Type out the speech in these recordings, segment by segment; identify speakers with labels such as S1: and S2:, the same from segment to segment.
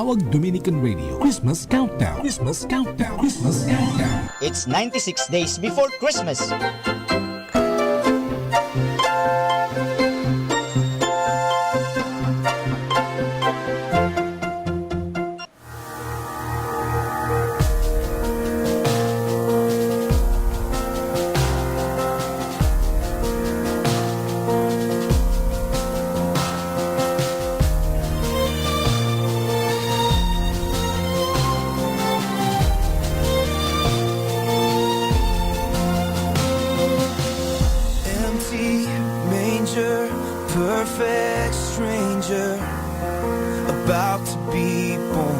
S1: Manaoag Dominican Radio Christmas Countdown. Christmas Countdown. Christmas Countdown.
S2: It's 96 days before Christmas.
S3: Perfect stranger, about to be born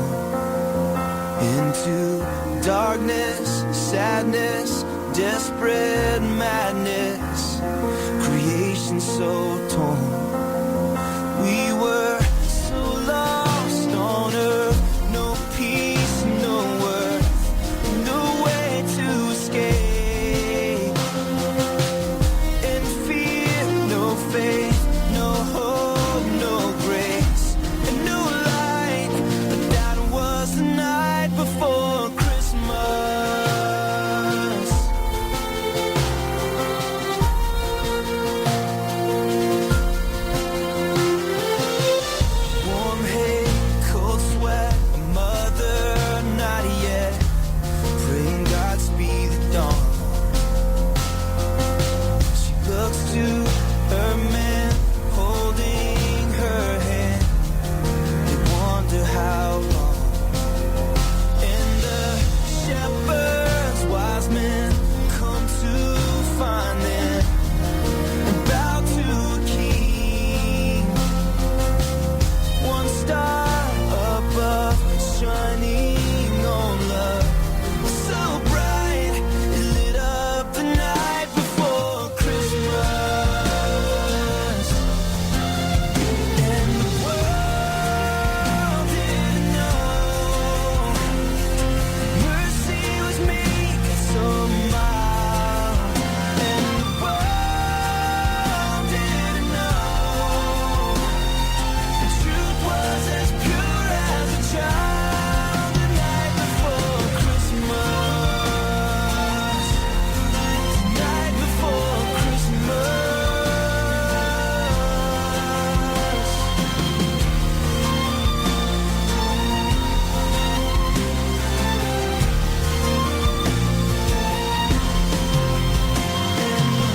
S3: into darkness, sadness, desperate madness. Creation so torn. We were so lost on earth, no peace, no worth, no way to escape. In fear, no faith. No hope, no grace, and no light. But that was the night before Christmas. Warm hate, cold sweat, a mother not yet, praying God speed the dawn. She looks to her man, holding her hand. They wonder how long. And the shepherds, wise men, come to find them and bow to a king. One star above, shining on love, so bright it lit up the night before Christmas. And the world didn't know mercy was meek and so mild. And the world didn't know the truth was as pure as a child. The night before Christmas, the night before Christmas.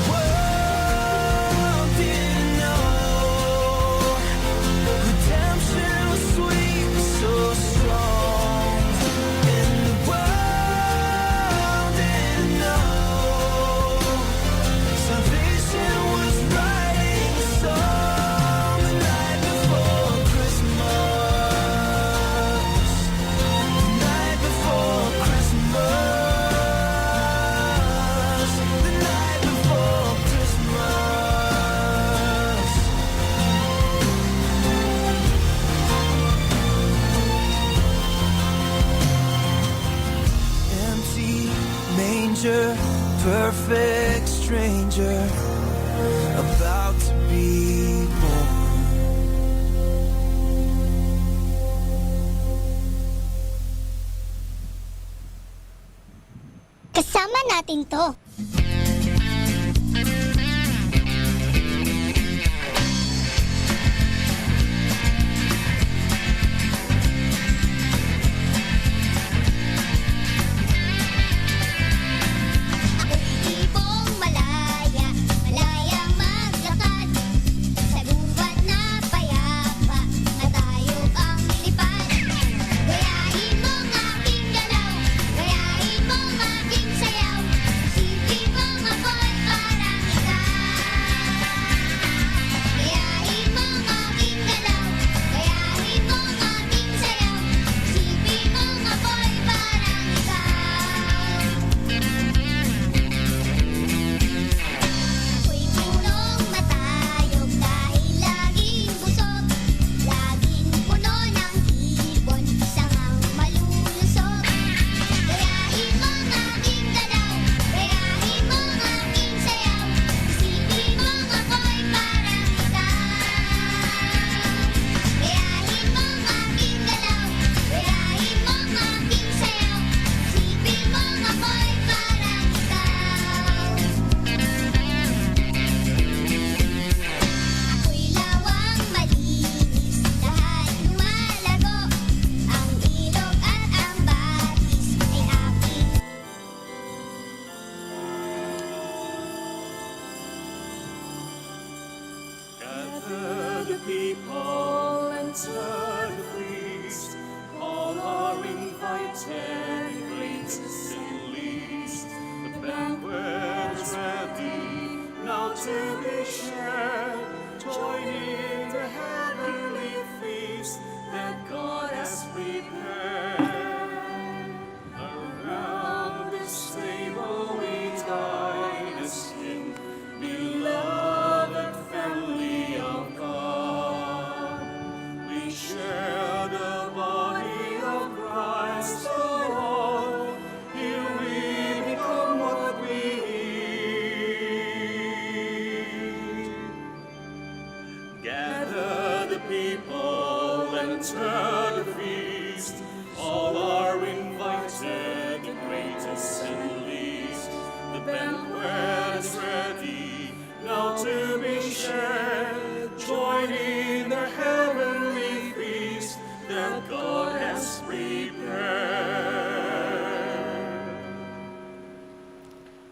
S3: World didn't know redemption was sweet, so strong. And the world didn't know salvation was writing a song. The night before Christmas, the night before Christmas, the night before Christmas. Empty manger, perfect stranger, about to be born.
S4: Kasama natin to.
S5: Ako'y ibong malaya, malaya maglakad sa gubat na payapa na tayo ang lilipad. Gayahin mong aking galaw, gayahin mong aking sayaw,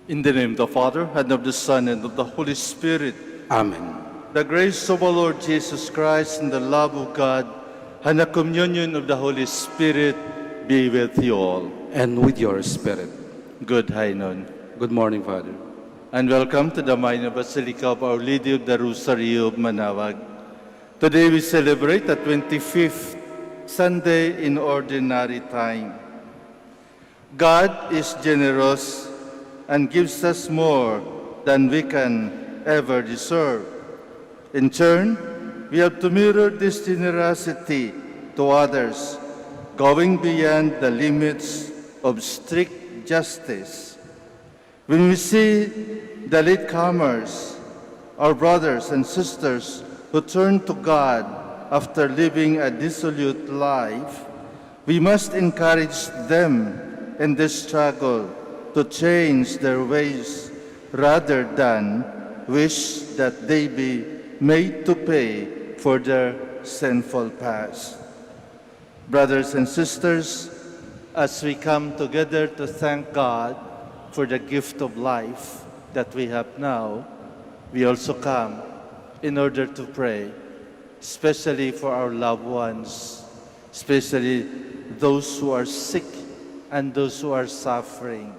S4: In the name of the Father, and of the Son, and of the Holy Spirit.
S6: Amen.
S4: The grace of our Lord Jesus Christ, and the love of God, and the communion of the Holy Spirit be with you all.
S6: And with your spirit.
S4: Good high noon.
S6: Good morning, Father.
S4: And welcome to the Minor Basilica of Our Lady of the Rosary of Manaoag. Today we celebrate the 25th Sunday in Ordinary Time. God is generous and gives us more than we can ever deserve. In turn, we have to mirror this generosity to others, going beyond the limits of strict justice. When we see the latecomers, our brothers and sisters who turn to God after living a dissolute life, we must encourage them in this struggle to change their ways rather than wish that they be made to pay for their sinful past. Brothers and sisters, as we come together to thank God for the gift of life that we have now, we also come in order to pray, especially for our loved ones, especially those who are sick and those who are suffering.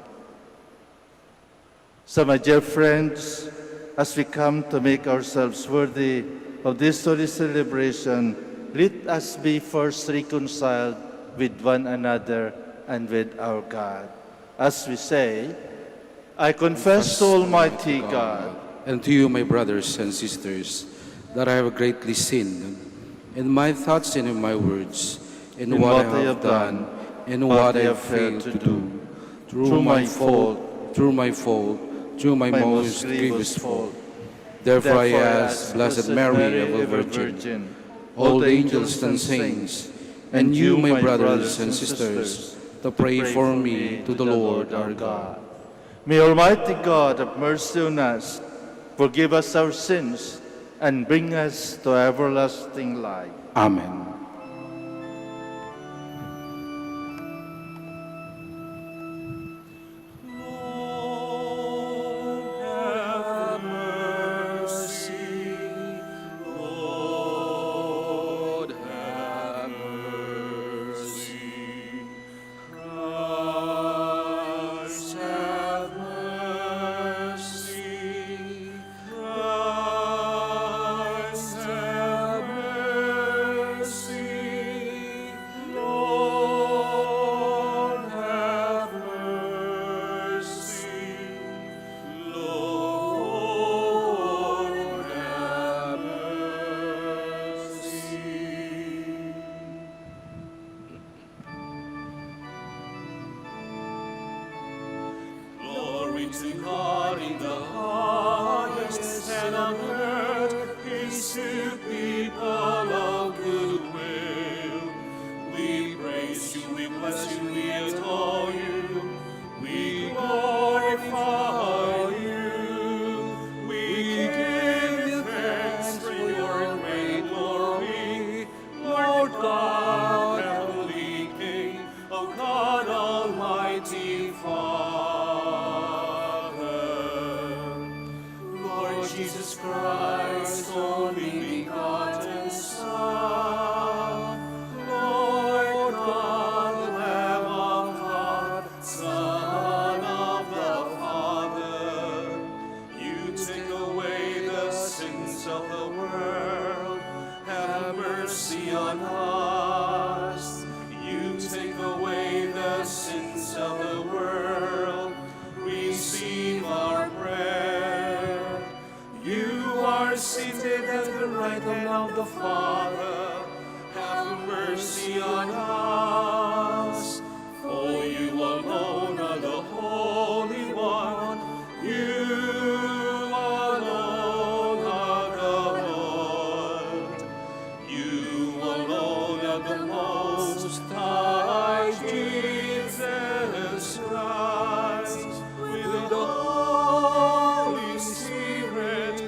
S4: So, my dear friends, as we come to make ourselves worthy of this holy celebration, let us be first reconciled with one another and with our God. As we say, I confess to Almighty God
S6: and to you, my brothers and sisters, that I have greatly sinned in my thoughts and in my words, in what I have done, in what I have failed to do, through my fault, through my most grievous fault. Therefore I ask, Blessed Mary, ever Virgin, all the angels and saints, and you, my brothers and sisters, to pray for me to the Lord our God.
S4: May Almighty God have mercy on us, forgive us our sins, and bring us to everlasting life.
S6: Amen.
S7: Glory to God in the highest, and on earth peace to people of good will. We praise you, we bless you, we adore you, we glorify you. We give you thanks for your great glory, Lord God, heavenly King, O God, Almighty Father. Lord Jesus Christ, only begotten Son, Lord God, Lamb of God, Son of the Father, you take away the sins of the world, have mercy on us. You take away the sins of the world, receive our prayer. You are seated at the right hand of the Father, have mercy on us. For you alone are the Holy One, you alone are the Lord, you alone are the Most High, Jesus Christ, with the Holy Spirit,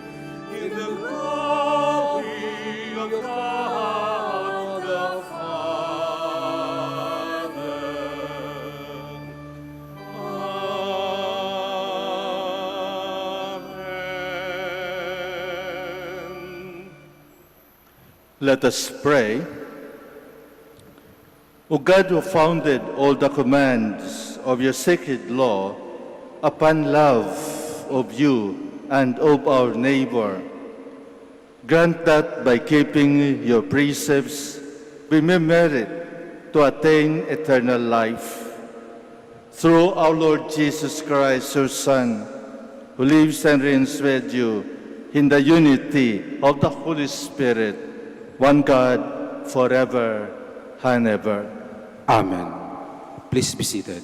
S7: in the glory of God.
S4: Let us pray. O God, who founded all the commands of your sacred law upon love of you and of our neighbor, grant that by keeping your precepts, we may merit to attain eternal life. Through our Lord Jesus Christ, your Son, who lives and reigns with you in the unity of the Holy Spirit, one God, forever and ever.
S6: Amen. Please be seated.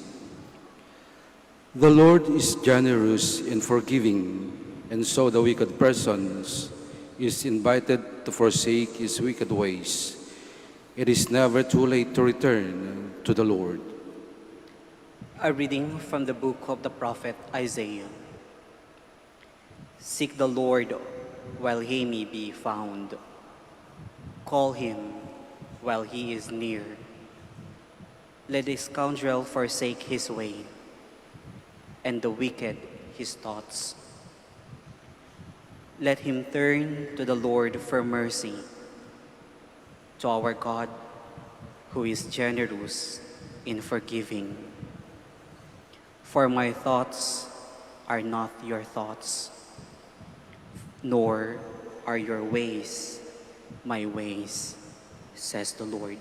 S6: The Lord is generous in forgiving, and so the wicked persons is invited to forsake his wicked ways. It is never too late to return to the Lord.
S8: A reading from the book of the prophet Isaiah. Seek the Lord while he may be found. Call him while he is near. Let the scoundrel forsake his way, and the wicked his thoughts. Let him turn to the Lord for mercy, to our God, who is generous in forgiving. For my thoughts are not your thoughts, nor are your ways my ways, says the Lord.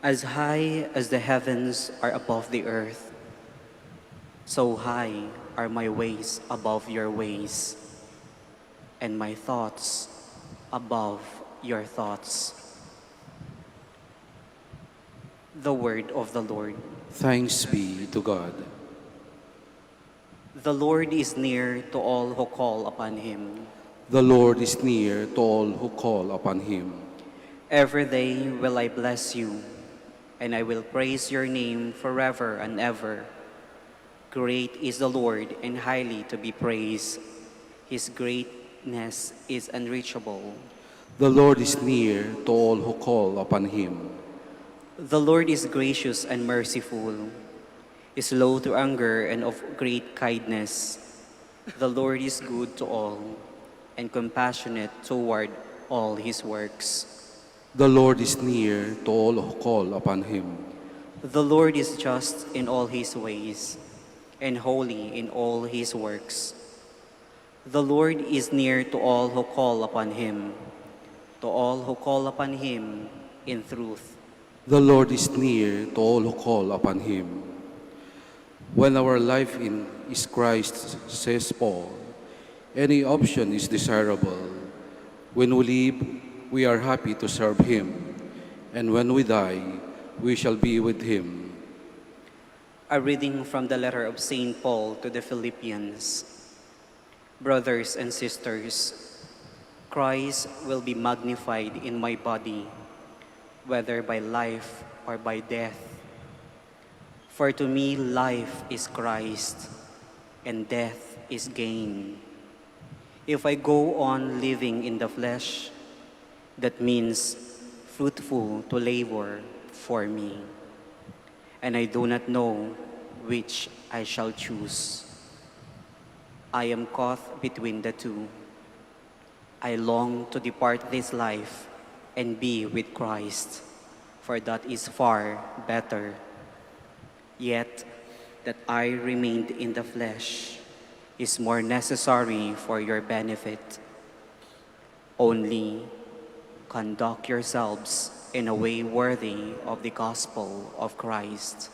S8: As high as the heavens are above the earth, so high are my ways above your ways, and my thoughts above your thoughts. The word of the Lord.
S6: Thanks be to God.
S8: The Lord is near to all who call upon him.
S6: The Lord is near to all who call upon him.
S8: Every day will I bless you, and I will praise your name forever and ever. Great is the Lord and highly to be praised. His greatness is unreachable.
S6: The Lord is near to all who call upon him.
S8: The Lord is gracious and merciful, is slow to anger and of great kindness. The Lord is good to all, and compassionate toward all his works.
S6: The Lord is near to all who call upon him.
S8: The Lord is just in all his ways, and holy in all his works. The Lord is near to all who call upon him, to all who call upon him in truth.
S6: The Lord is near to all who call upon him. When our life is Christ, says Paul, any option is desirable. When we live, we are happy to serve him, and when we die, we shall be with him.
S8: A reading from the letter of St. Paul to the Philippians. Brothers and sisters, Christ will be magnified in my body, whether by life or by death. For to me life is Christ, and death is gain. If I go on living in the flesh, that means fruitful to labor for me. And I do not know which I shall choose. I am caught between the two. I long to depart this life and be with Christ, for that is far better. Yet that I remained in the flesh is more necessary for your benefit. Only conduct yourselves in a way worthy of the gospel of Christ.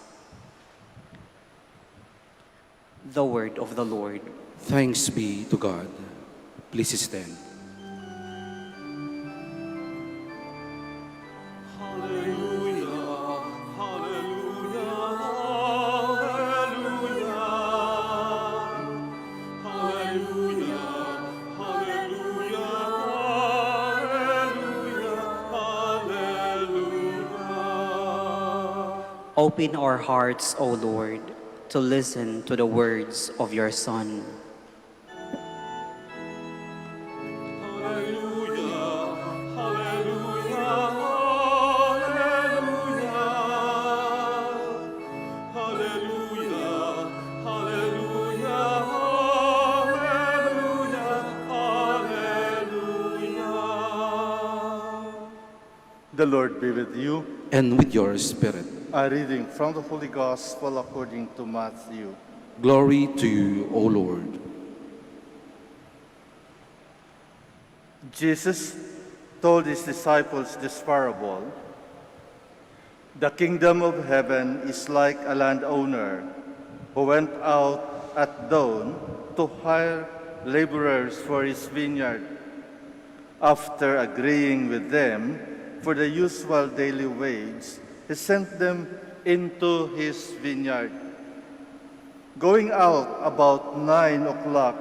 S8: The word of the Lord.
S6: Thanks be to God. Please stand.
S7: Hallelujah, hallelujah, hallelujah. Hallelujah, hallelujah, hallelujah, hallelujah.
S8: Open our hearts, O Lord, to listen to the words of your Son.
S7: Hallelujah, hallelujah, hallelujah. Hallelujah, hallelujah, hallelujah, hallelujah.
S4: The Lord be with you.
S6: and with your spirit.
S4: A reading from the Holy Gospel according to Matthew.
S6: Glory to you, O Lord.
S4: Jesus told his disciples this parable. The kingdom of heaven is like a landowner who went out at dawn to hire laborers for his vineyard. After agreeing with them for the usual daily wage, he sent them into his vineyard. Going out about 9 o'clock,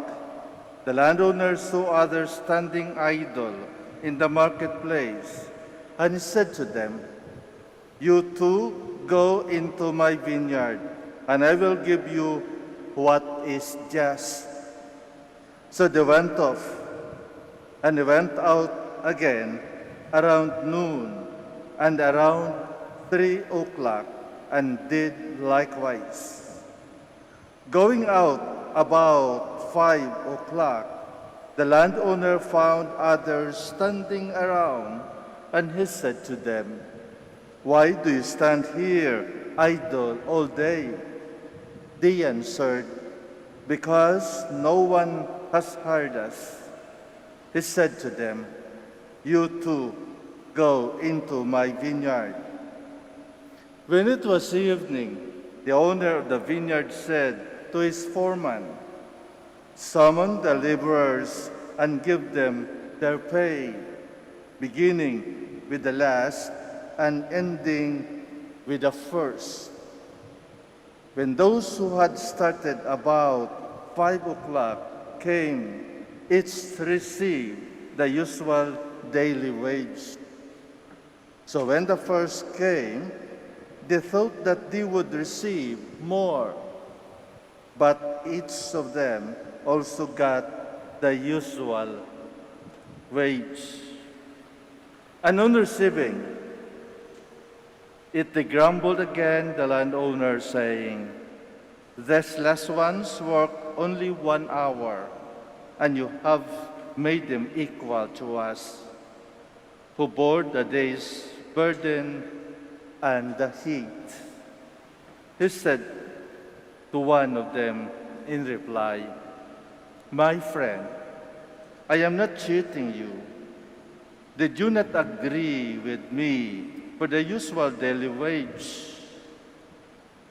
S4: the landowner saw others standing idle in the marketplace, and he said to them, "You too go into my vineyard, and I will give you what is just." So they went off, and they went out again around noon and around 3 o'clock, and did likewise. Going out about 5 o'clock, the landowner found others standing around, and he said to them, "Why do you stand here idle all day?" They answered, "Because no one has hired us." He said to them, "You too go into my vineyard." When it was evening, the owner of the vineyard said to his foreman, "Summon the laborers and give them their pay, beginning with the last and ending with the first." When those who had started about 5 o'clock came, each received the usual daily wage. So when the first came, they thought that they would receive more, but each of them also got the usual wage. And on receiving it, they grumbled again, the landowner, saying, "These last ones work only 1 hour, and you have made them equal to us, who bore the day's burden and the heat." He said to one of them in reply, "My friend, I am not cheating you. Did you not agree with me for the usual daily wage?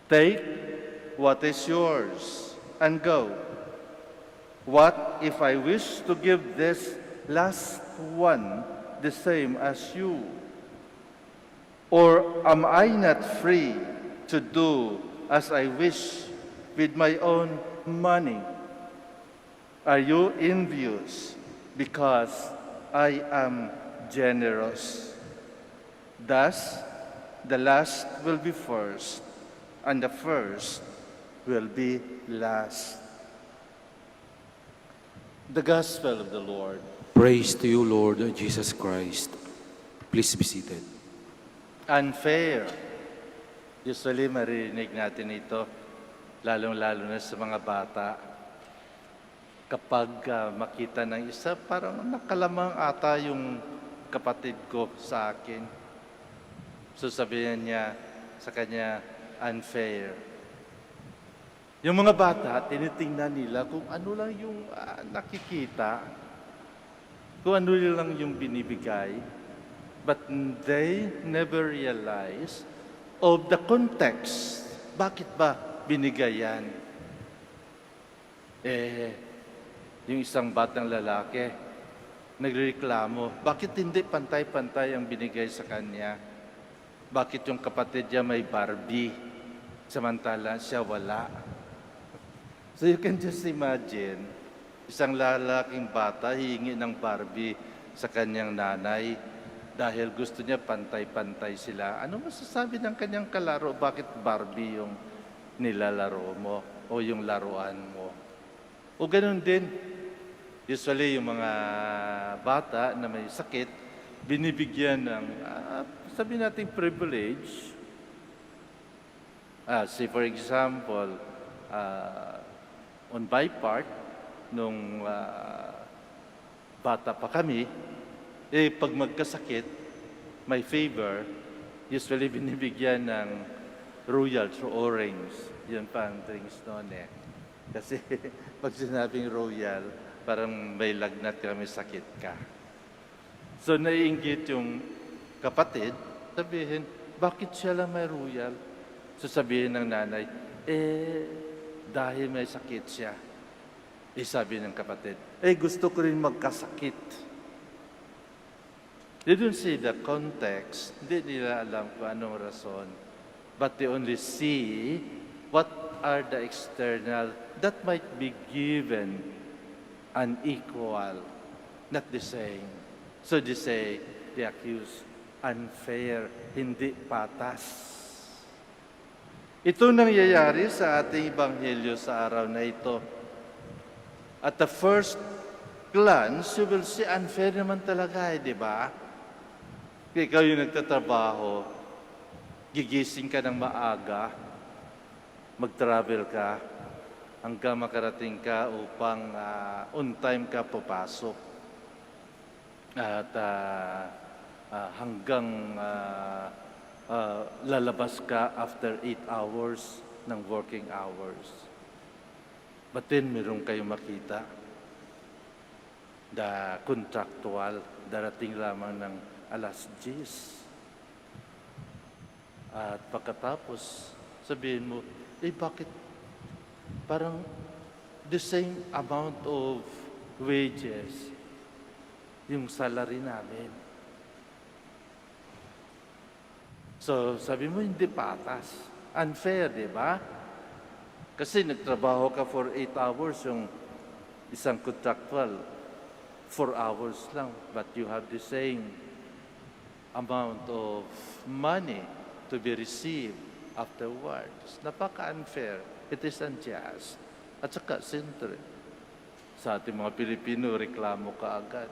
S4: Take what is yours and go. What if I wish to give this last one the same as you? Or am I not free to do as I wish with my own money? Are you envious because I am generous?" Thus, the last will be first, and the first will be last. The Gospel of the Lord.
S6: Praise to you, Lord Jesus Christ. Please be seated.
S4: Unfair. Usually marinig natin ito, lalong-lalo na sa mga bata. Kapag makita ng isa, parang nakalamang ata yung kapatid ko sa akin. So sabihin niya sa kanya, unfair. Yung mga bata, tinitingnan nila kung ano lang yung nakikita, kung ano lang yung binibigay, but they never realize of the context. Bakit ba binigay yan? Yung isang batang lalaki, nagreklamo, bakit hindi pantay-pantay ang binigay sa kanya? Bakit yung kapatid niya may Barbie, samantala siya wala? So you can just imagine, isang lalaking bata hihingi ng Barbie sa kanyang nanay dahil gusto niya pantay-pantay sila. Ano masasabi ng kanyang kalaro? Bakit Barbie yung nilalaro mo o yung laruan mo? O ganun din, usually yung mga bata na may sakit, binibigyan ng, sabi natin privilege. Say for example, on my part, nung bata pa kami, pag magkasakit, my favor, usually binibigyan ng royal or orange. Yun pa ang drinks noon eh. Kasi pag sinabing royal, parang may lagnat kami, sakit ka. So naiinggit yung kapatid, sabihin, bakit siya lang may royal? So sabihin ng nanay, dahil may sakit siya. Sabi ng kapatid, gusto ko rin magkasakit. They don't see the context. Hindi nila alam kung anong rason. But they only see what are the external that might be given unequal, not the same. So they say, they accuse, unfair, hindi patas. Ito nangyayari sa ating Ebanghelyo sa araw na ito. At the first glance, you will see unfair naman talaga, di ba? Ikaw yung nagtatrabaho, gigising ka ng maaga, mag-travel ka, hanggang makarating ka upang on time ka papasok. At hanggang lalabas ka after 8 hours ng working hours. But then, meron kayong makita the contractual, darating lamang ng alas 10. At pagkatapos, sabihin mo, bakit parang the same amount of wages yung salary namin? So, sabi mo, hindi patas. Unfair, di ba? Kasi nagtrabaho ka for 8 hours, yung isang contractual, 4 hours lang. But you have the same amount of money to be received afterwards. Napaka-unfair. It is unjust. At saka, siyempre, sa ating mga Pilipino, reklamo ka agad.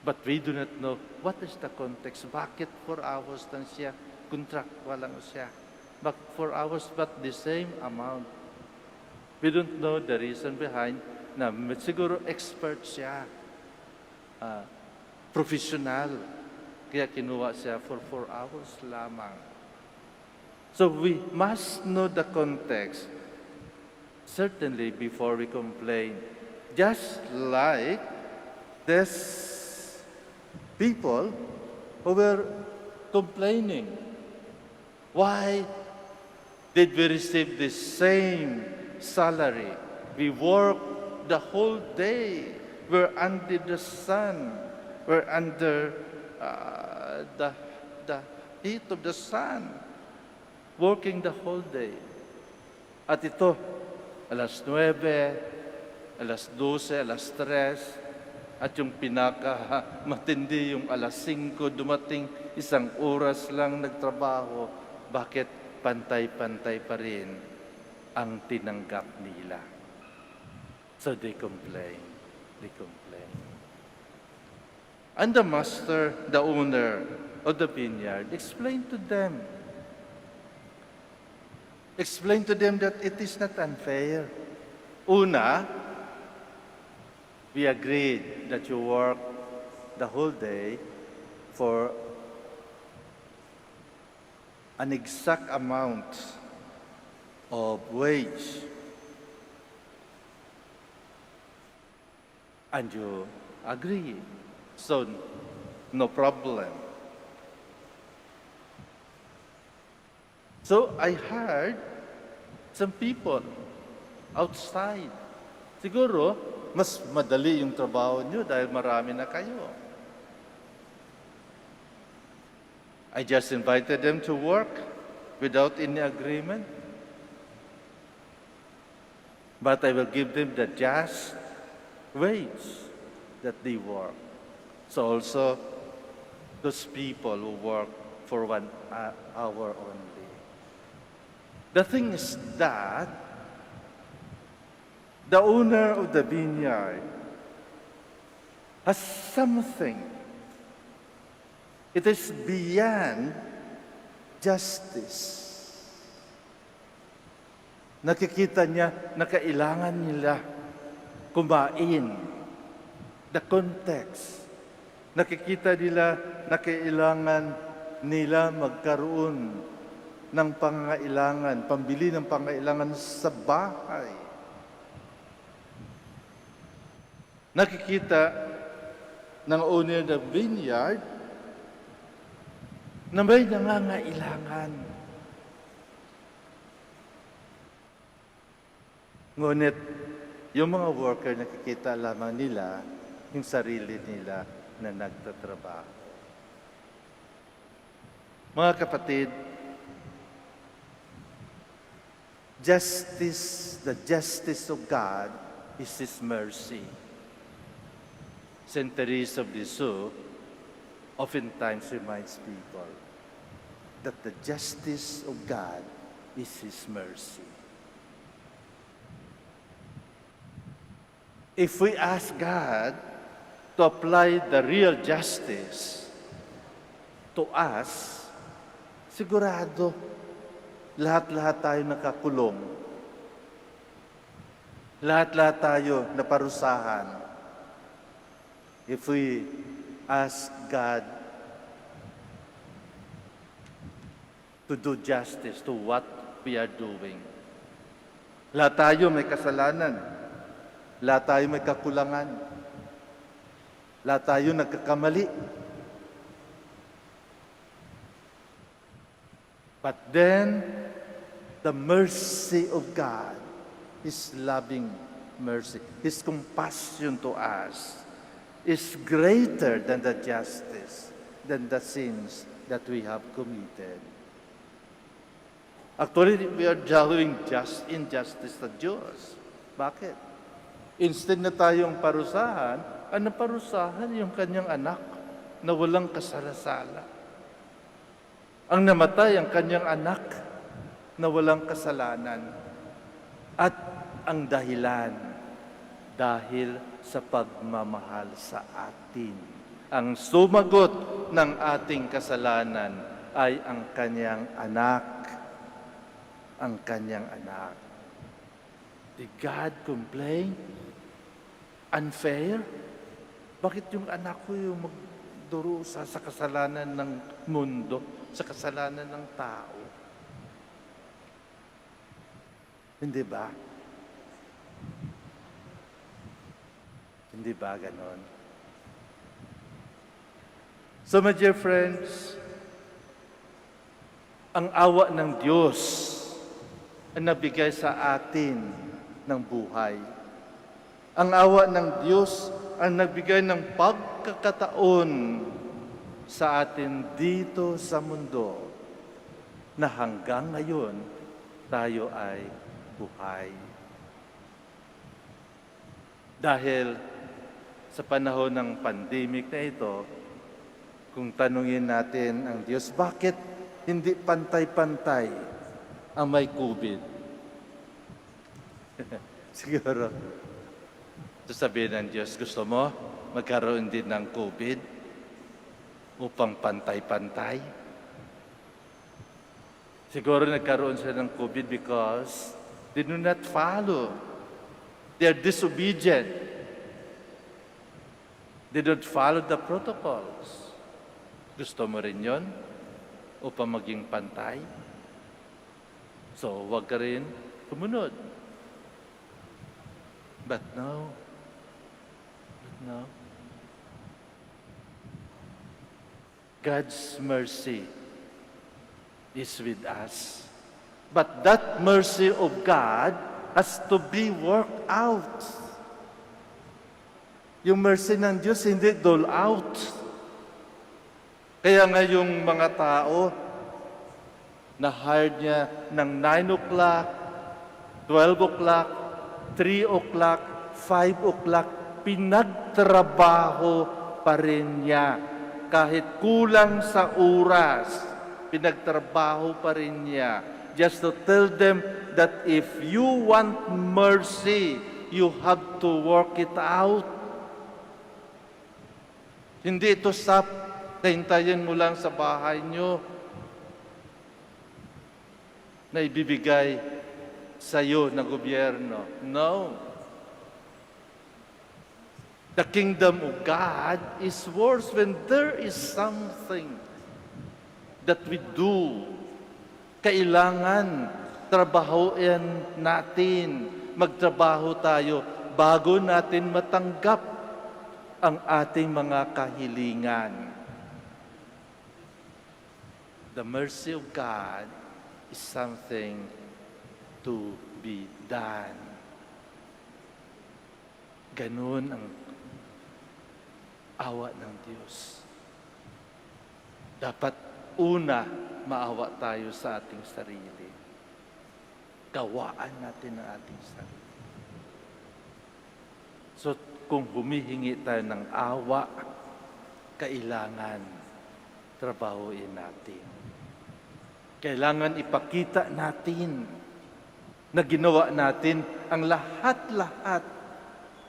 S4: But we do not know what is the context. Bakit 4 hours lang siya? Contractual lang siya. But 4 hours, but the same amount. We don't know the reason behind na siguro expert siya. Professional. Kaya kinuha siya for 4 hours lamang. So we must know the context. Certainly before we complain. Just like this people who were complaining. Why did we receive the same salary? We worked the whole day. We're under the sun. We're under the heat of the sun. Working the whole day. At ito, alas 9, alas 12, alas 3, at yung pinaka-matindi yung alas 5, dumating 1 oras lang nagtrabaho. Bakit pantay-pantay pa rin ang tinanggap nila? So they complain. They complain. And the master, the owner of the vineyard, explained to them. Explained to them that it is not unfair. Una, we agreed that you work the whole day for an exact amount of wage. And you agree. So, no problem. So, I heard some people outside. Siguro, mas madali yung trabaho nyo dahil marami na kayo. I just invited them to work without any agreement. But I will give them the just wage that they work. So also, those people who work for 1 hour only. The thing is that the owner of the vineyard has something. It is beyond justice. Nakikita niya na kailangan nila kumain. The context. Nakikita nila na kailangan nila magkaroon ng pangangailangan, pambili ng pangangailangan sa bahay. Nakikita ng owner ng vineyard na may nangangailangan. Ngunit, yung mga worker nakikita lamang nila yung sarili nila na nagtatrabaho. Mga kapatid, the justice of God is His mercy. Saint Teresa of Lisieux oftentimes reminds people that the justice of God is His mercy. If we ask God to apply the real justice to us, sigurado lahat-lahat tayo nakakulong. Lahat-lahat tayo naparusahan. If we ask God to do justice to what we are doing. Lahat tayo may kasalanan. Lahat tayo may kakulangan. Lahat tayo nagkakamali. But then, the mercy of God, His loving mercy, His compassion to us, is greater than the justice, than the sins that we have committed. Actually, we are doing injustice sa Diyos. Bakit? Instead na tayong parusahan, ang naparusahan yung kanyang anak na walang kasalasala. Ang namatay ang kanyang anak na walang kasalanan. At ang dahilan, dahil sa pagmamahal sa atin. Ang sumagot ng ating kasalanan ay ang kanyang anak. Ang kanyang anak. Did God complain? Unfair? Bakit yung anak ko yung magdurusa sa kasalanan ng mundo, sa kasalanan ng tao? Hindi ba? Hindi ba ganon? So my dear friends, ang awa ng Diyos ang nabigay sa atin ng buhay. Ang awa ng Diyos ang nagbigay ng pagkakataon sa atin dito sa mundo na hanggang ngayon tayo ay buhay. Dahil sa panahon ng pandemic na ito, kung tanungin natin ang Diyos, bakit hindi pantay-pantay ang may COVID? Siguro, sasabihin ng Diyos, gusto mo magkaroon din ng COVID upang pantay-pantay? Siguro nagkaroon sila ng COVID because they do not follow. They are disobedient. They don't follow the protocols. Gusto mo rin yun upang maging pantay? So, huwag ka rin kumunod. But no. God's mercy is with us. But that mercy of God has to be worked out. Yung mercy ng Diyos hindi dole out. Kaya nga yung mga tao na hired niya ng 9 o'clock, 12 o'clock, 3 o'clock, 5 o'clock, pinagtrabaho pa rin niya. Kahit kulang sa oras, pinagtrabaho pa rin niya. Just to tell them that if you want mercy, you have to work it out. Hindi ito hintayin mo lang sa bahay nyo na ibibigay sa iyo ng gobyerno. No. The kingdom of God is worse when there is something that we do. Kailangan trabahuin natin, magtrabaho tayo bago natin matanggap ang ating mga kahilingan. The mercy of God is something to be done. Ganun ang awa ng Diyos. Dapat una, maawa tayo sa ating sarili. Kawaan natin ang ating sarili. So, kung humihingi tayo ng awa, kailangan trabahuin natin. Kailangan ipakita natin na ginawa natin ang lahat-lahat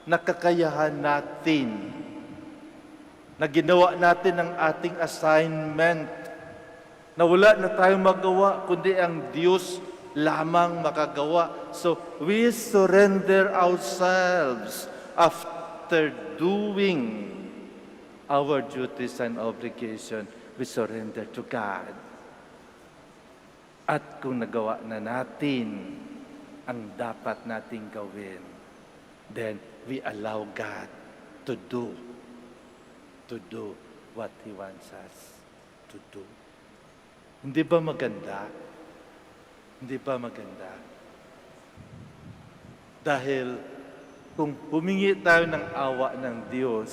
S4: na kakayahan natin, na ginawa natin ang ating assignment, na wala na tayong magawa, kundi ang Diyos lamang makagawa. So, we surrender ourselves after doing our duties and obligation. We surrender to God. At kung nagawa na natin ang dapat nating gawin, then we allow God to do what He wants us to do. Hindi ba maganda? Hindi ba maganda? Dahil kung humingi tayo ng awa ng Diyos,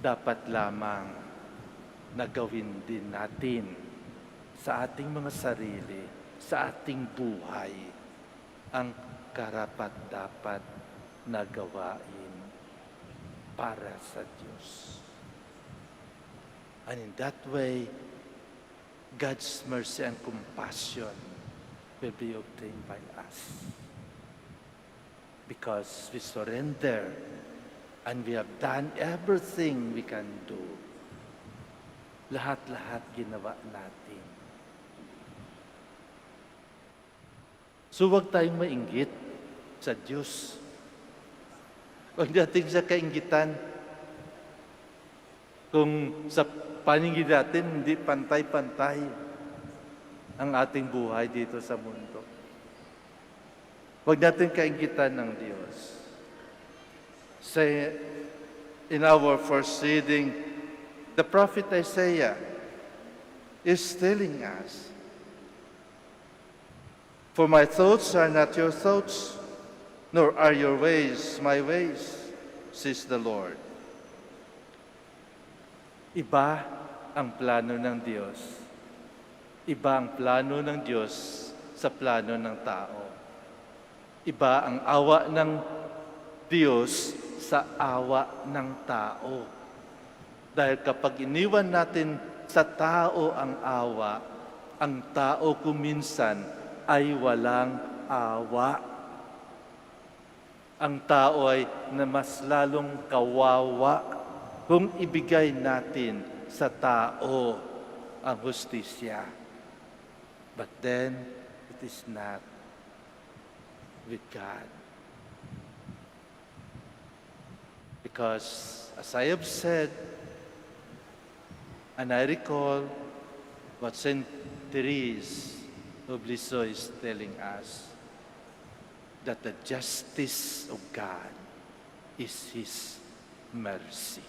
S4: dapat lamang na gawin din natin sa ating mga sarili, sa ating buhay, ang karapat-dapat na gawain para sa Diyos. And in that way, God's mercy and compassion will be obtained by us. Because we surrender and we have done everything we can do. Lahat-lahat ginawa natin. So huwag tayong mainggit sa Diyos. Huwag natin siya kainggitan. Kung sa paningin natin, hindi pantay-pantay ang ating buhay dito sa mundo. Huwag natin kainggitan ng Diyos. Say, in our first reading, the prophet Isaiah is telling us, "For my thoughts are not your thoughts, nor are your ways my ways, says the Lord." Iba ang plano ng Diyos. Iba ang plano ng Diyos sa plano ng tao. Iba ang awa ng Diyos sa awa ng tao. Dahil kapag iniwan natin sa tao ang awa, ang tao kuminsan ay walang awa. Ang tao ay na mas lalong kawawa kung ibigay natin sa tao ang hustisya. But then, it is not with God. Because, as I have said, and I recall what Saint Therese of Lisieux is telling us, that the justice of God is His mercy.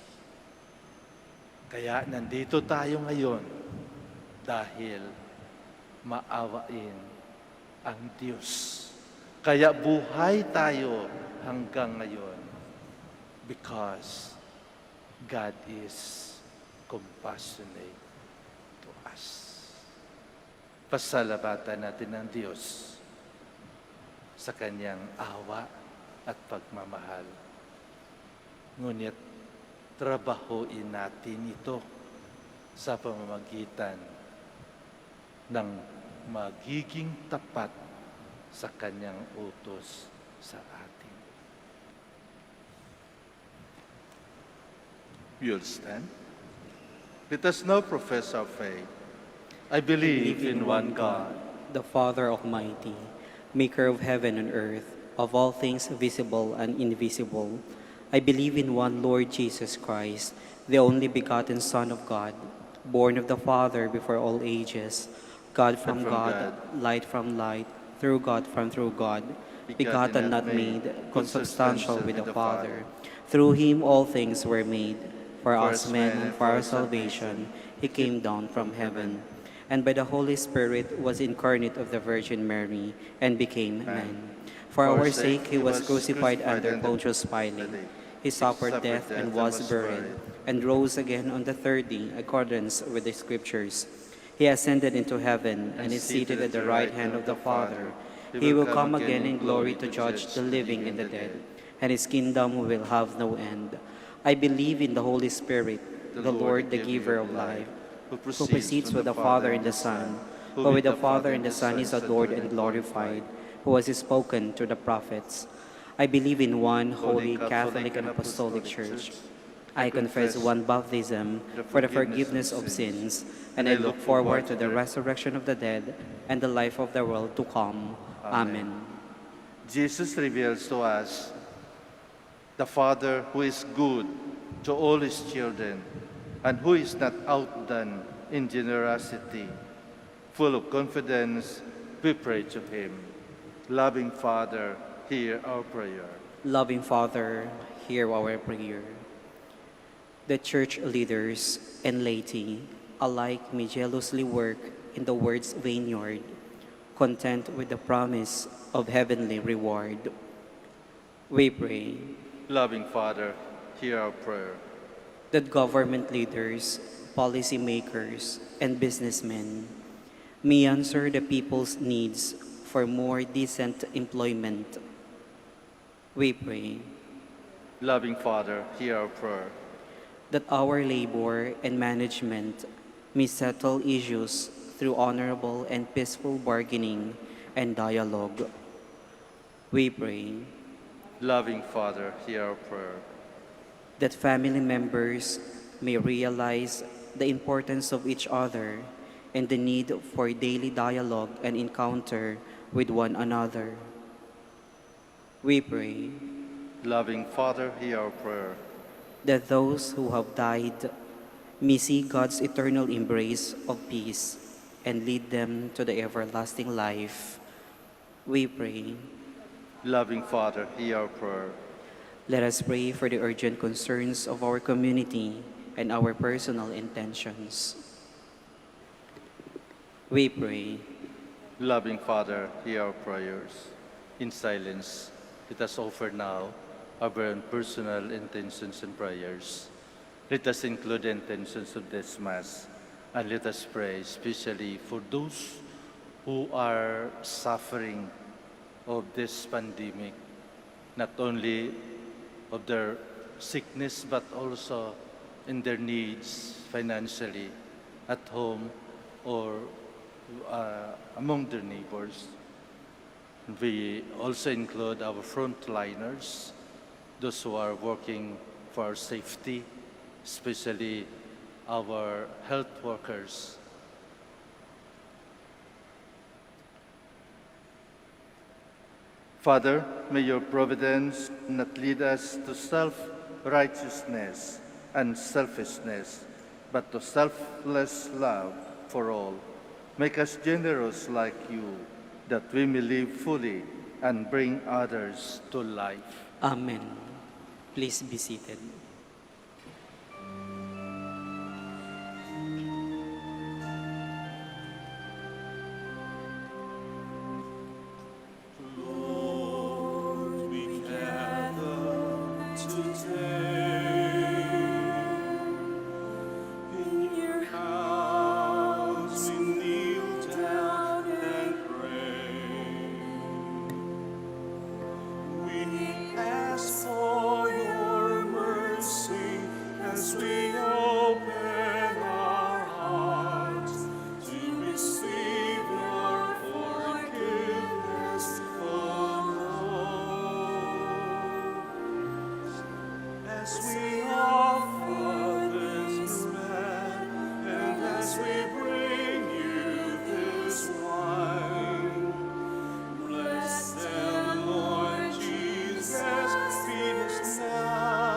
S4: Kaya nandito tayo ngayon dahil maawain ang Diyos. Kaya buhay tayo hanggang ngayon because God is compassionate to us. Pasalamatan natin ang Diyos sa Kanyang awa at pagmamahal. Ngunit trabahuin natin ito sa pamamagitan ng magiging tapat sa Kanyang utos sa atin. You'll stand. Let us now profess our faith. I believe in one God,
S8: the Father Almighty, maker of heaven and earth, of all things visible and invisible. I believe in one Lord Jesus Christ, the only begotten Son of God, born of the Father before all ages, God from God, light from light, through God from through God, begotten not made, consubstantial with the Father. Through him all things were made. For us men and for our salvation, he came down from heaven, and by the Holy Spirit was incarnate of the Virgin Mary, and became man. For our sake he was crucified under Pontius Pilate. He suffered death and was buried, and rose again on the third day, in accordance with the Scriptures. He ascended into heaven, and is seated at the right hand of the Father. He will come again in glory to judge the living and the dead, and his kingdom will have no end. I believe in the Holy Spirit, the Lord, the giver of life, who proceeds with the Father and the Son, who with the Father and the Son is adored and glorified, who has spoken to the prophets. I believe in one holy, Catholic, and Apostolic Church. I confess one baptism for the forgiveness of sins, and I look forward to the resurrection of the dead and the life of the world to come. Amen.
S4: Jesus reveals to us the Father who is good to all his children and who is not outdone in generosity. Full of confidence, we pray to him. Loving Father, hear our prayer.
S8: Loving Father, hear our prayer. The church leaders and laity alike may jealously work in the word's vineyard, content with the promise of heavenly reward. We pray.
S4: Loving Father, hear our prayer.
S8: That government leaders, policymakers, and businessmen may answer the people's needs for more decent employment. We pray.
S4: Loving Father, hear our prayer.
S8: That our labor and management may settle issues through honorable and peaceful bargaining and dialogue. We pray.
S4: Loving Father, hear our prayer.
S8: That family members may realize the importance of each other and the need for daily dialogue and encounter with one another. We pray.
S4: Loving Father, hear our prayer.
S8: That those who have died may see God's eternal embrace of peace and lead them to the everlasting life. We pray.
S4: Loving Father, hear our prayer.
S8: Let us pray for the urgent concerns of our community and our personal intentions. We pray.
S4: Loving Father, hear our prayers. In silence, let us offer now our own personal intentions and prayers. Let us include the intentions of this Mass, and let us pray especially for those who are suffering of this pandemic, not only of their sickness, but also in their needs financially, at home or among their neighbors. We also include our frontliners, those who are working for our safety, especially our health workers. Father, may your providence not lead us to self-righteousness and selfishness, but to selfless love for all. Make us generous like you, that we may live fully and bring others to life.
S8: Amen. Please be seated.
S7: Lord, we gather today in your house. We kneel down and pray. We ask for your mercy as we open our hearts to receive your forgiveness, O Lord. As we offer this bread and as we bring you this wine, bless them, Lord Jesus, feed us now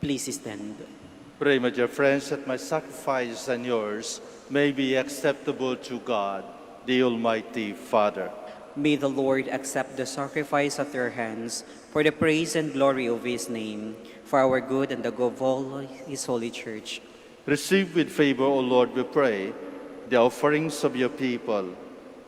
S8: Please stand.
S4: Pray, my dear friends, that my sacrifice and yours may be acceptable to God, the Almighty Father.
S8: May the Lord accept the sacrifice at your hands for the praise and glory of his name, for our good and the good of all his holy church.
S4: Receive with favor, O Lord, we pray, the offerings of your people,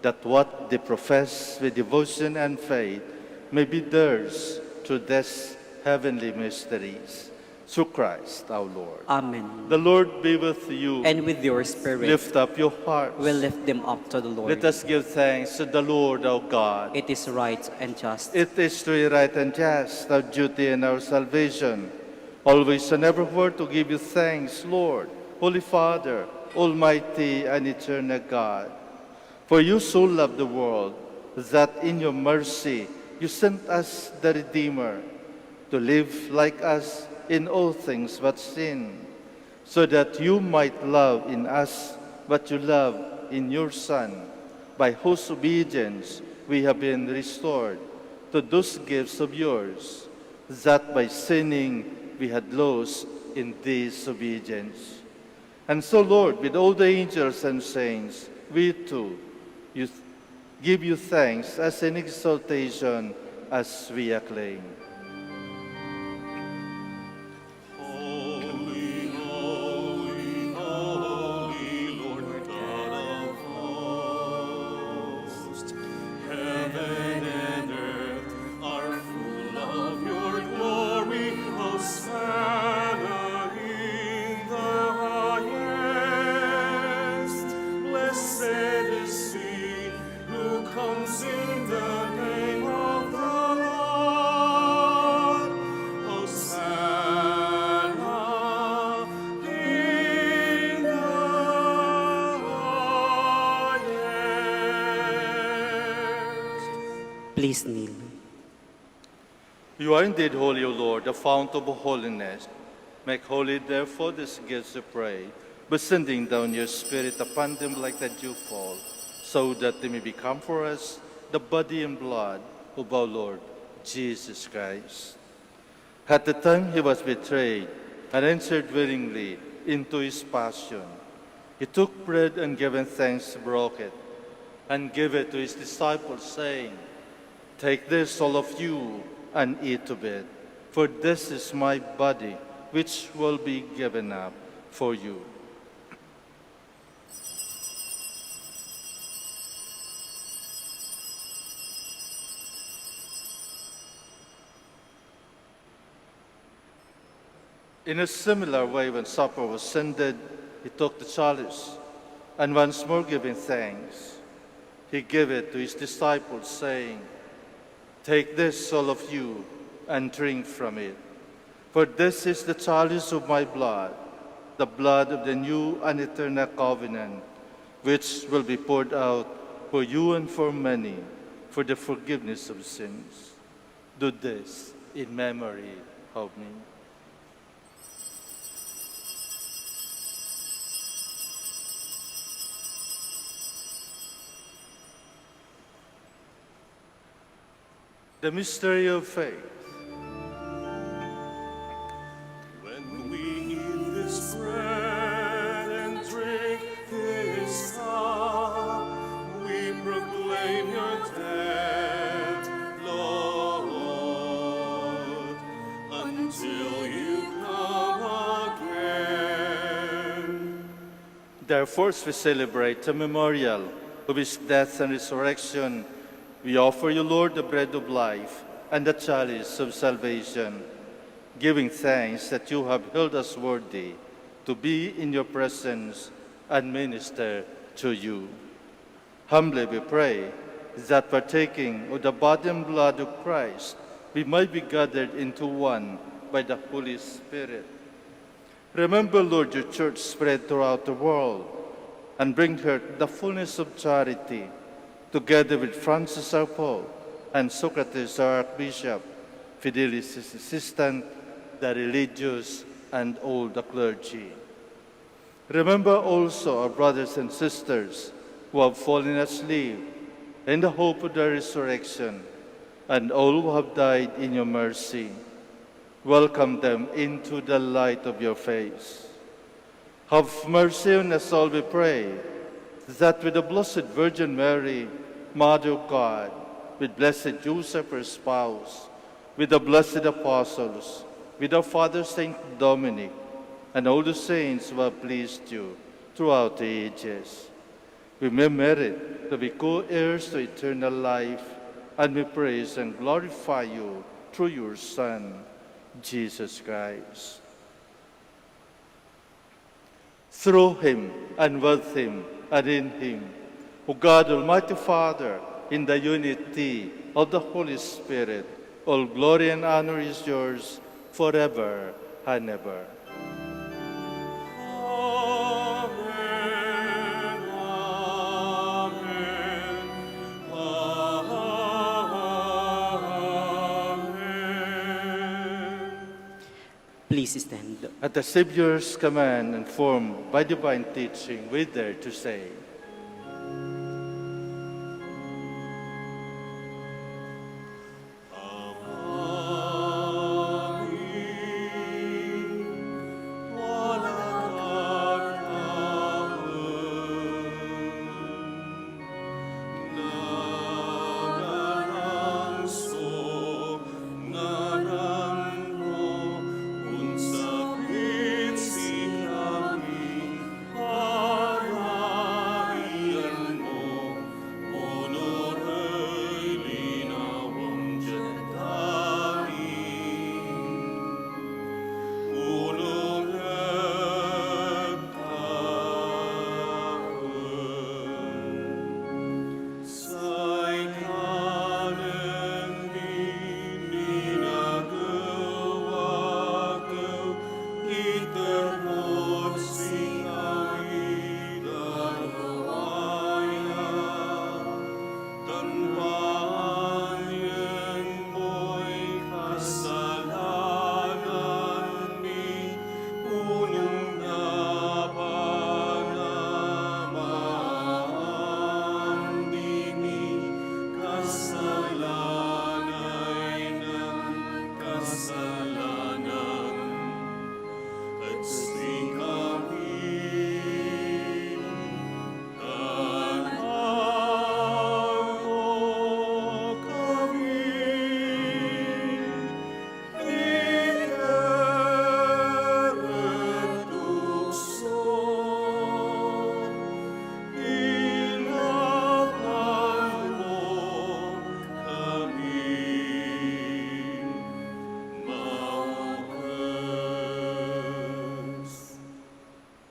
S4: that what they profess with devotion and faith may be theirs through these heavenly mysteries. Through Christ our Lord.
S8: Amen.
S4: The Lord be with you.
S8: And with your spirit,
S4: Lift up your hearts.
S8: we'll lift them up to the Lord.
S4: Let us give thanks to the Lord our God.
S8: It is right and just.
S4: It is truly right and just, our duty and our salvation, always and evermore to give you thanks, Lord, Holy Father, Almighty and eternal God. For you so loved the world that in your mercy you sent us the Redeemer to live like us in all things but sin, so that you might love in us what you love in your Son, by whose obedience we have been restored to those gifts of yours, that by sinning we had lost in disobedience. And so, Lord, with all the angels and saints, we too give you thanks as an exaltation as we acclaim.
S7: Holy, holy, holy, Lord God of hosts. Heaven and earth are full of your glory. Hosanna in the highest. Blessed is he who comes in the name of the Lord. Hosanna in the highest.
S8: Please kneel.
S4: You are indeed holy, O Lord, the fount of holiness. Make holy, therefore, these gifts, we pray, by sending down your Spirit upon them like the dewfall, so that they may become for us the body and blood of our Lord Jesus Christ. At the time he was betrayed and entered willingly into his passion, he took bread and giving thanks, broke it, and gave it to his disciples, saying, "Take this, all of you, and eat of it, for this is my body, which will be given up for you." In a similar way, when supper was ended, he took the chalice, and once more giving thanks, he gave it to his disciples, saying, "Take this, all of you, and drink from it. For this is the chalice of my blood, the blood of the new and eternal covenant, which will be poured out for you and for many for the forgiveness of sins. Do this in memory of me." The mystery of faith.
S7: When we eat this bread and drink this cup, we proclaim your death, Lord, until you come again.
S4: Therefore, as we celebrate the memorial of his death and resurrection, we offer you, Lord, the bread of life and the chalice of salvation, giving thanks that you have held us worthy to be in your presence and minister to you. Humbly we pray that partaking of the body and blood of Christ, we might be gathered into one by the Holy Spirit. Remember, Lord, your church spread throughout the world, and bring her to the fullness of charity, together with Francis our Pope and Socrates our Archbishop, Fidelis his assistant, the religious, and all the clergy. Remember also our brothers and sisters who have fallen asleep in the hope of the resurrection, and all who have died in your mercy. Welcome them into the light of your face. Have mercy on us all, we pray, that with the Blessed Virgin Mary, Mother of God, with Blessed Joseph, her spouse, with the blessed apostles, with our Father Saint Dominic, and all the saints who have pleased you throughout the ages, we may merit to be co-heirs to eternal life, and we praise and glorify you through your Son, Jesus Christ. Through him, and with him, and in him, O God, Almighty Father, in the unity of the Holy Spirit, all glory and honor is yours forever and ever.
S7: Amen, amen, amen.
S8: Please stand.
S4: At the Savior's command and formed by divine teaching, we dare to say,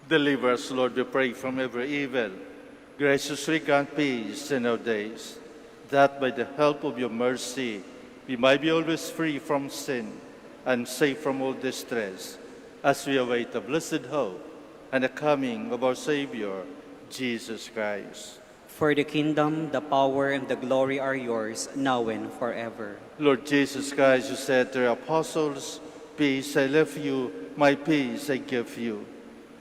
S4: deliver us, Lord, we pray, from every evil. Graciously grant peace in our days, that by the help of your mercy we might be always free from sin and safe from all distress, as we await the blessed hope and the coming of our Savior, Jesus Christ.
S8: For the kingdom, the power, and the glory are yours, now and forever.
S4: Lord Jesus Christ, you said to your apostles, "Peace I leave you, my peace I give you."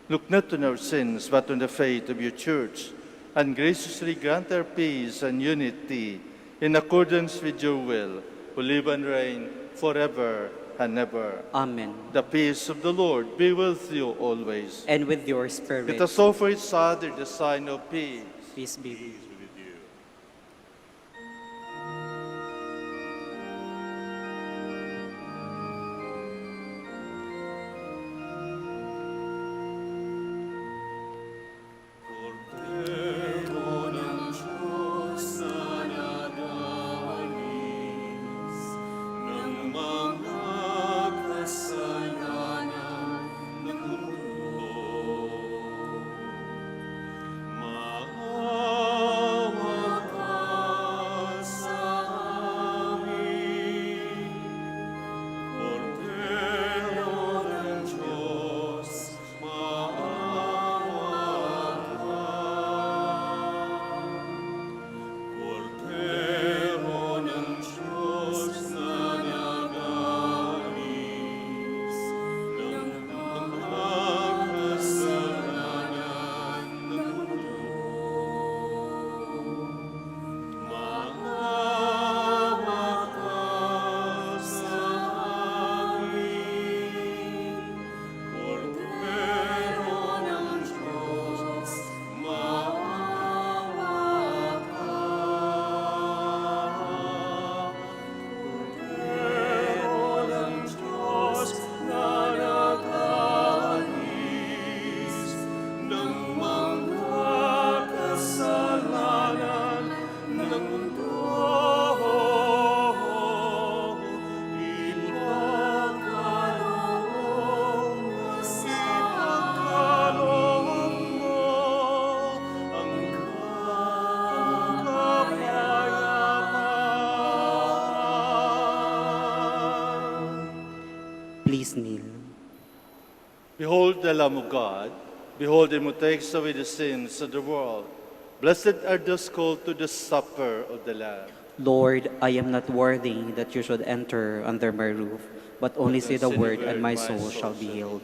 S4: Look not on our sins, but on the faith of your church, and graciously grant our peace and unity in accordance with your will, who live and reign forever and ever.
S8: Amen.
S4: The peace of the Lord be with you always.
S8: And with your spirit.
S4: Let us offer each other the sign of peace.
S8: Peace be with you.
S7: Mahal
S8: Please kneel.
S4: Behold the Lamb of God. Behold him who takes away the sins of the world. Blessed are those called to the supper of the Lamb.
S8: Lord, I am not worthy that you should enter under my roof, but only say the word, and my soul shall be healed.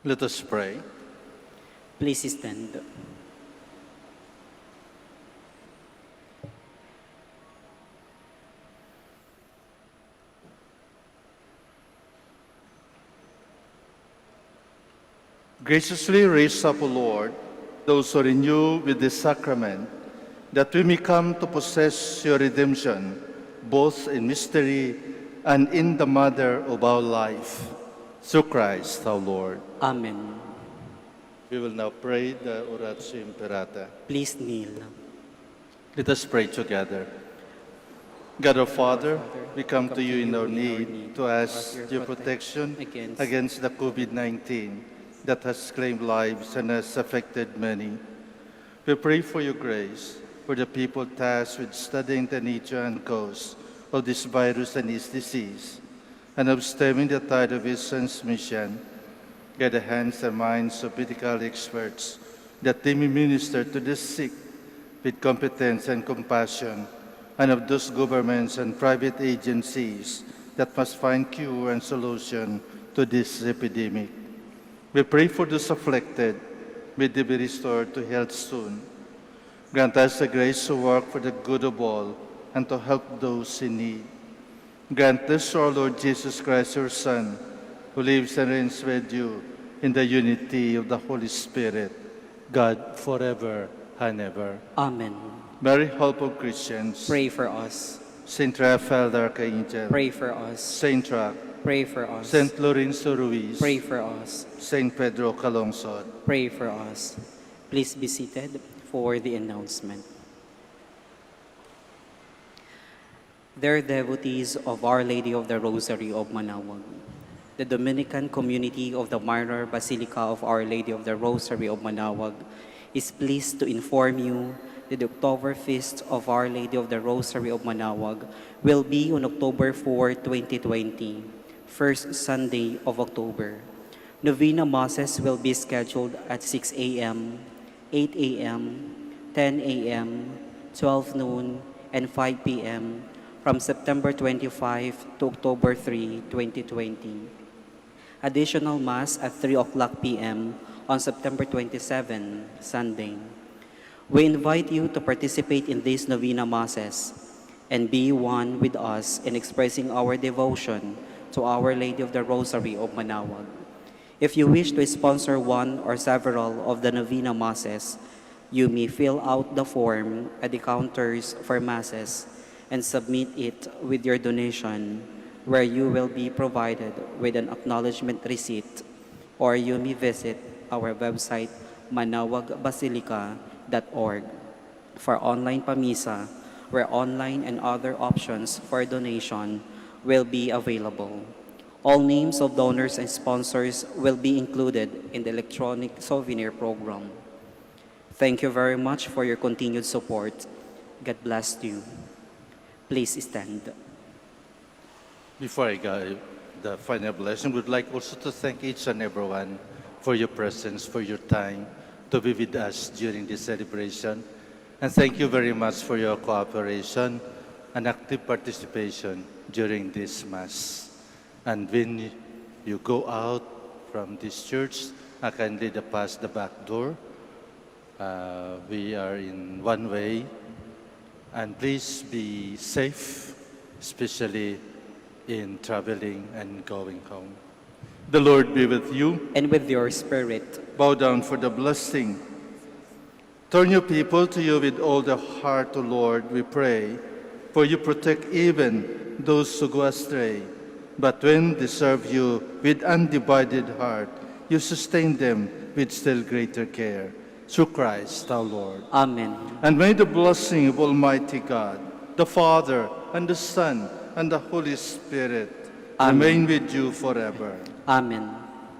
S4: Let us pray.
S8: Please stand.
S4: Graciously raise up, O Lord, those who are in you with this sacrament, that we may come to possess your redemption, both in mystery and in the Mother of our life. Through Christ our Lord.
S8: Amen.
S4: We will now pray the Oratio Imperata.
S8: Please kneel.
S4: Let us pray together. God our Father, we come to you in our need to ask your protection against the COVID-19 that has claimed lives and has affected many. We pray for your grace for the people tasked with studying the nature and cause of this virus and its disease, and of stemming the tide of its transmission. Guide the hands and minds of medical experts that they may minister to the sick with competence and compassion, and of those governments and private agencies that must find cure and solution to this epidemic. We pray for those afflicted, may they be restored to health soon. Grant us the grace to work for the good of all and to help those in need. Grant this to our Lord Jesus Christ, your Son, who lives and reigns with you in the unity of the Holy Spirit, God forever and ever.
S8: Amen.
S4: Mary, help of Christians.
S8: Pray for us.
S4: Saint Raphael, the Archangel.
S8: Pray for us.
S4: Saint Roch.
S8: Pray for us.
S4: Saint Lorenzo Ruiz.
S8: Pray for us.
S4: Saint Pedro Calungsod.
S8: Pray for us. Please be seated for the announcement. Dear devotees of Our Lady of the Rosary of Manaoag, the Dominican community of the Minor Basilica of Our Lady of the Rosary of Manaoag is pleased to inform you that the October Feast of Our Lady of the Rosary of Manaoag will be on October 4, 2020, first Sunday of October. Novena Masses will be scheduled at 6 a.m., 8 a.m., 10 a.m., 12 noon, and 5 p.m. from September 25 to October 3, 2020. Additional Mass at 3 o'clock p.m. on September 27, Sunday. We invite you to participate in these Novena Masses and be one with us in expressing our devotion to Our Lady of the Rosary of Manaoag. If you wish to sponsor one or several of the Novena Masses, you may fill out the form at the counters for Masses and submit it with your donation, where you will be provided with an acknowledgement receipt, or you may visit our website, manaoagbasilica.org, for online pamisa, where online and other options for donation will be available. All names of donors and sponsors will be included in the electronic souvenir program. Thank you very much for your continued support. God bless you. Please stand.
S4: Before I give the final blessing, we'd like also to thank each and everyone for your presence, for your time to be with us during this celebration. And thank you very much for your cooperation and active participation during this Mass. And when you go out from this church, kindly pass the back door. We are in one way. And please be safe, especially in traveling and going home. The Lord be with you.
S8: And with your spirit.
S4: Bow down for the blessing. Turn your people to you with all the heart, O Lord, we pray, for you protect even those who go astray. But when they serve you with undivided heart, you sustain them with still greater care. Through Christ our Lord.
S8: Amen.
S4: And may the blessing of Almighty God, the Father, and the Son, and the Holy Spirit remain with you forever.
S8: Amen.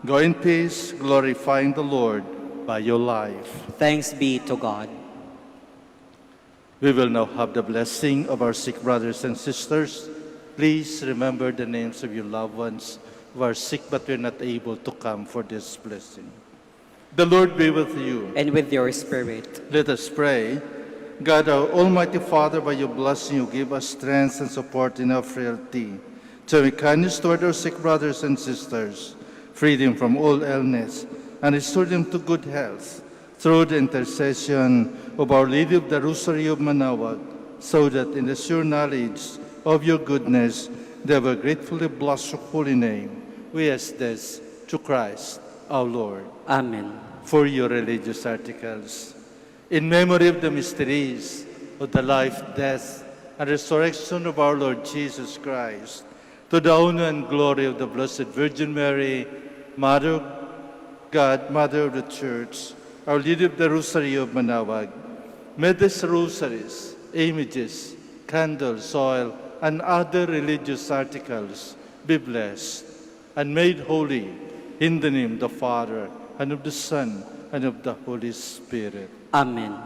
S4: Go in peace, glorifying the Lord by your life.
S8: Thanks be to God.
S4: We will now have the blessing of our sick brothers and sisters. Please remember the names of your loved ones who are sick but were not able to come for this blessing. The Lord be with you.
S8: And with your spirit.
S4: Let us pray. God, our Almighty Father, by your blessing, you give us strength and support in our frailty. To be kindness toward our sick brothers and sisters, freedom from all illness, and restore them to good health through the intercession of Our Lady of the Rosary of Manaoag, so that in the sure knowledge of your goodness, they will gratefully bless your holy name. We ask this to Christ our Lord.
S8: Amen.
S4: For your religious articles. In memory of the mysteries of the life, death, and resurrection of our Lord Jesus Christ, to the honor and glory of the Blessed Virgin Mary, Mother of God, Mother of the Church, Our Lady of the Rosary of Manaoag, may these rosaries, images, candles, oil, and other religious articles be blessed and made holy in the name of the Father, and of the Son, and of the Holy Spirit.
S8: Amen.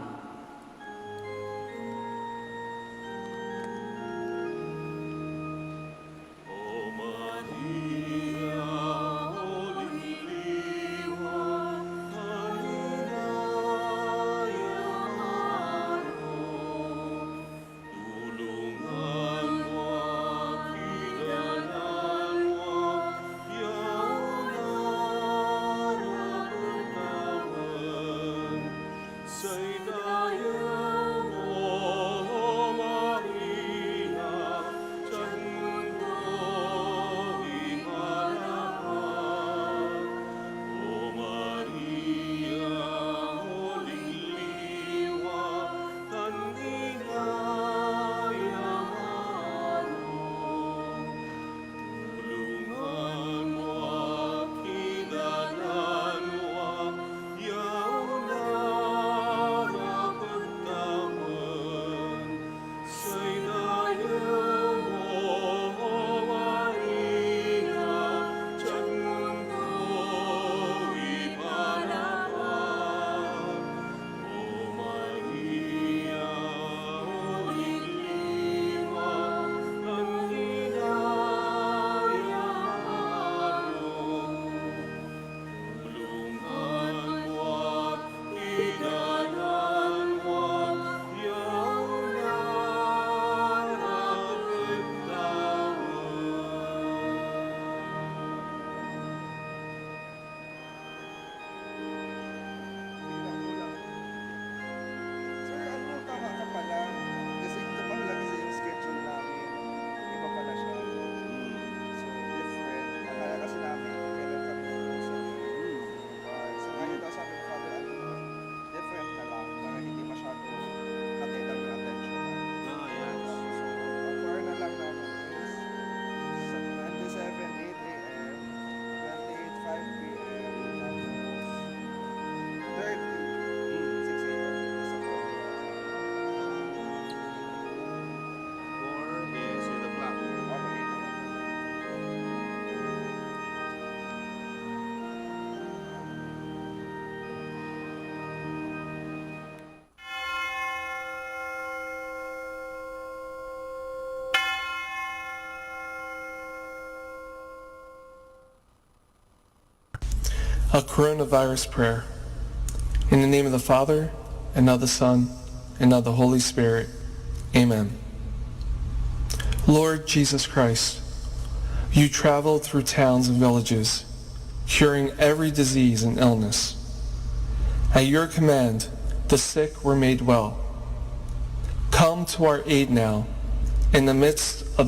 S9: A coronavirus prayer. In the name of the Father, and of the Son, and of the Holy Spirit. Amen. Lord Jesus Christ, you traveled through towns and villages, curing every disease and illness. At your command, the sick were made well. Come to our aid now, in the midst of the